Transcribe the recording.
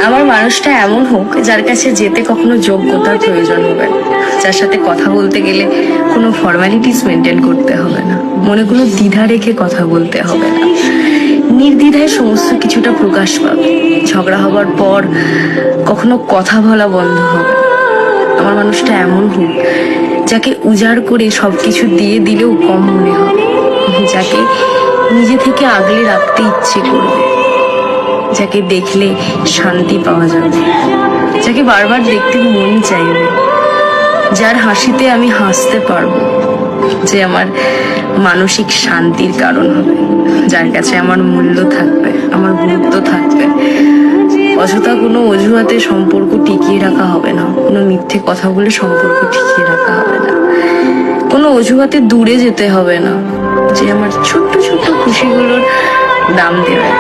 আমার মানুষটা এমন হোক যার কাছে যেতে কখনো যোগ্যতার প্রয়োজন হবে না, যার সাথে কথা বলতে গেলে কোনো ফর্মালিটিস মেনটেন করতে হবে না, মনে কোনো দ্বিধা রেখে কথা বলতে হবে না, নির্দ্বিধায় সমস্ত কিছুটা প্রকাশ পাবে। ঝগড়া হবার পর কখনো কথা বলা বন্ধ হবে না। আমার মানুষটা এমন হোক যাকে উজাড় করে সবকিছু দিয়ে দিলেও কম মনে হবে, যাকে নিজে থেকে আগলে রাখতে ইচ্ছে করবে, যাকে দেখলে শান্তি পাওয়া যাবে, যাকে বারবার দেখতে মন চাইবে, যার হাসিতে আমি হাসতে পারবো, যে আমার মানসিক শান্তির কারণ হবে, যার কাছে আমার মূল্য থাকবে, আমার গুরুত্ব থাকবে। অযথা কোনো অজুহাতে সম্পর্ক টিকিয়ে রাখা হবে না, কোনো মিথ্যে কথা বলে সম্পর্ক টিকিয়ে রাখা হবে না, কোনো অজুহাতে দূরে যেতে হবে না, যে আমার ছোট্ট ছোট্ট খুশিগুলোর দাম দেবে।